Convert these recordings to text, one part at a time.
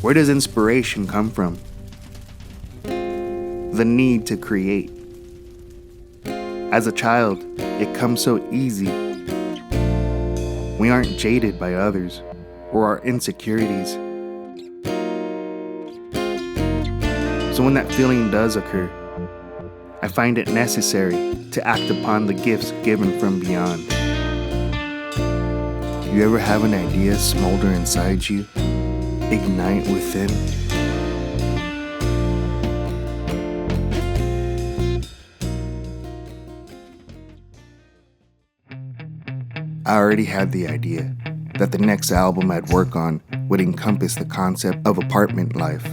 Where does inspiration come from? The need to create. As a child, it comes so easy. We aren't jaded by others or our insecurities. So when that feeling does occur, I find it necessary to act upon the gifts given from beyond. You ever have an idea smolder inside you, ignite within? I already had the idea that the next album I'd work on would encompass the concept of apartment life.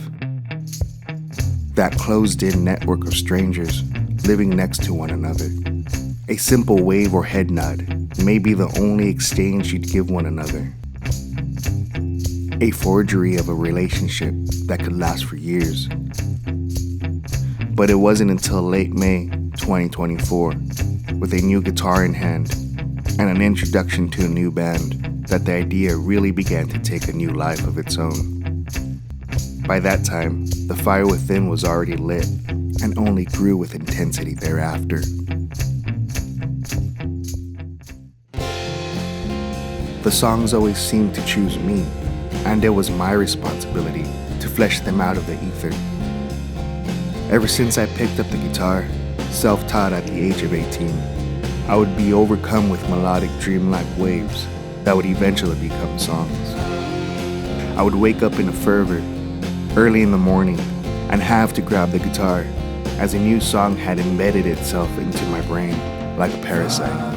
That closed-in network of strangers living next to one another. A simple wave or head nod may be the only exchange you'd give one another. A forgery of a relationship that could last for years. But it wasn't until late May 2024, with a new guitar in hand and an introduction to a new band, that the idea really began to take a new life of its own. By that time, the fire within was already lit and only grew with intensity thereafter. The songs always seemed to choose me, and it was my responsibility to flesh them out of the ether. Ever since I picked up the guitar, self-taught at the age of 18, I would be overcome with melodic dreamlike waves that would eventually become songs. I would wake up in a fervor, early in the morning, and have to grab the guitar, as a new song had embedded itself into my brain like a parasite.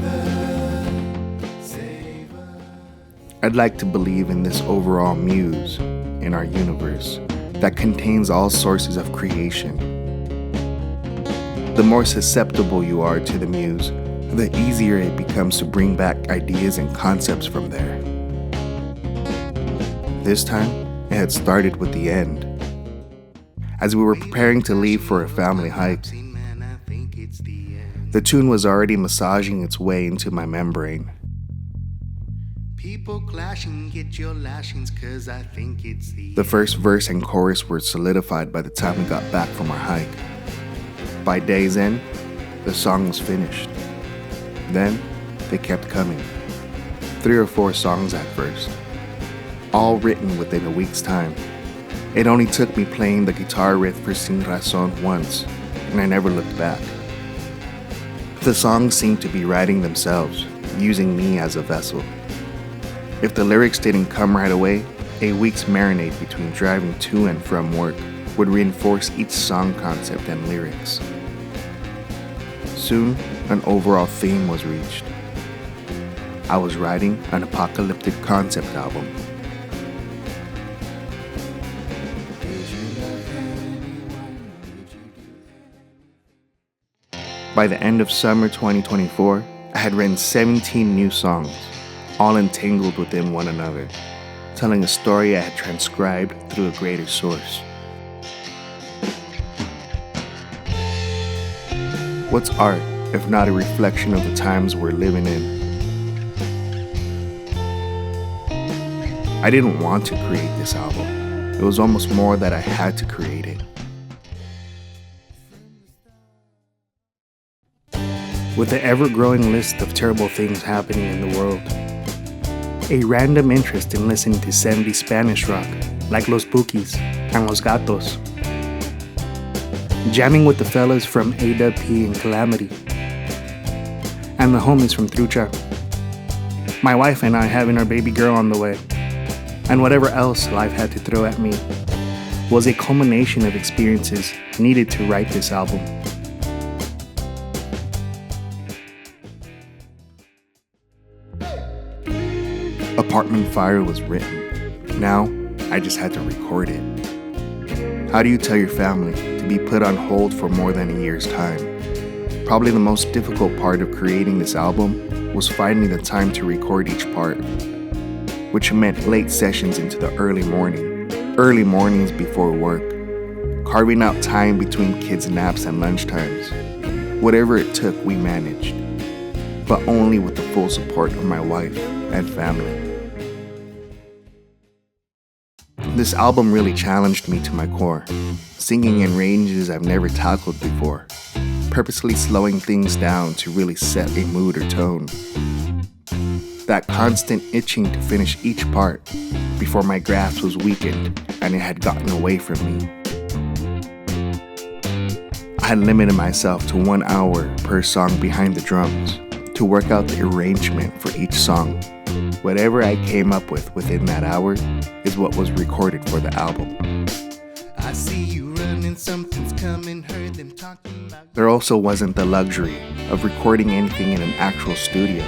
I'd like to believe in this overall muse in our universe that contains all sources of creation. The more susceptible you are to the muse, the easier it becomes to bring back ideas and concepts from there. This time, it had started with the end. As we were preparing to leave for a family hike, the tune was already massaging its way into my membrane. People clashing, get your lashings, 'cause I think it's the first verse and chorus were solidified by the time we got back from our hike. By day's end, the song was finished. Then, they kept coming. 3 or 4 songs at first, all written within a week's time. It only took me playing the guitar riff for Sin Razón once, and I never looked back. The songs seemed to be writing themselves, using me as a vessel. If the lyrics didn't come right away, a week's marinade between driving to and from work would reinforce each song concept and lyrics. Soon, an overall theme was reached. I was writing an apocalyptic concept album. By the end of summer 2024, I had written 17 new songs, all entangled within one another, telling a story I had transcribed through a greater source. What's art if not a reflection of the times we're living in? I didn't want to create this album. It was almost more that I had to create it. With the ever-growing list of terrible things happening in the world, a random interest in listening to 70s Spanish rock like Los Bukis and Los Gatos, jamming with the fellas from AWP and Calamity, and the homies from Trucha, my wife and I having our baby girl on the way, and whatever else life had to throw at me, was a culmination of experiences needed to write this album. Apartment Fire was written. Now, I just had to record it. How do you tell your family to be put on hold for more than a year's time? Probably the most difficult part of creating this album was finding the time to record each part, which meant late sessions into the early mornings before work, carving out time between kids' naps and lunchtimes. Whatever it took, we managed, but only with the full support of my wife and family. This album really challenged me to my core, singing in ranges I've never tackled before, purposely slowing things down to really set a mood or tone. That constant itching to finish each part before my grasp was weakened and it had gotten away from me. I had limited myself to 1 hour per song behind the drums to work out the arrangement for each song. Whatever I came up with within that hour is what was recorded for the album. I see you running, something's coming, heard them talking about. There also wasn't the luxury of recording anything in an actual studio.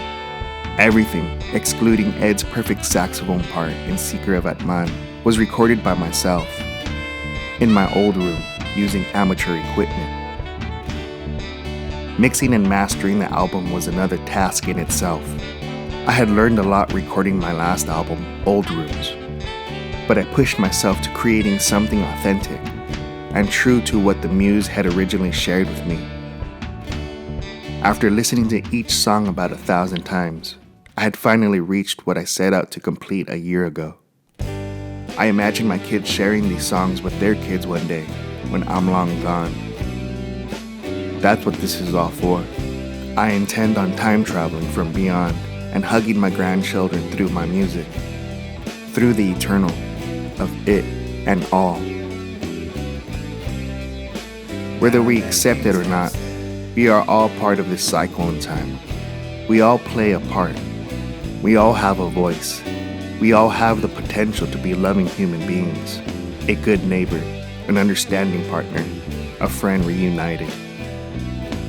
Everything, excluding Ed's perfect saxophone part in Seeker of Atman, was recorded by myself, in my old room, using amateur equipment. Mixing and mastering the album was another task in itself. I had learned a lot recording my last album, Old Rooms, but I pushed myself to creating something authentic and true to what the muse had originally shared with me. After listening to each song about 1,000 times, I had finally reached what I set out to complete a year ago. I imagine my kids sharing these songs with their kids one day when I'm long gone. That's what this is all for. I intend on time traveling from beyond and hugging my grandchildren through my music, through the eternal of it and all. Whether we accept it or not, we are all part of this cycle in time. We all play a part. We all have a voice. We all have the potential to be loving human beings, a good neighbor, an understanding partner, a friend reunited.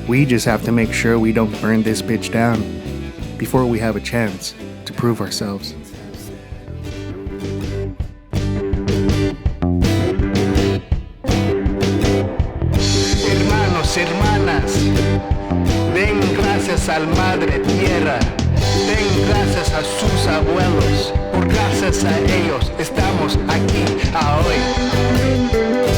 We just have to make sure we don't burn this bitch down before we have a chance to prove ourselves. Hermanos, hermanas, den gracias al Madre Tierra, den gracias a sus abuelos, por gracias a ellos estamos aquí hoy.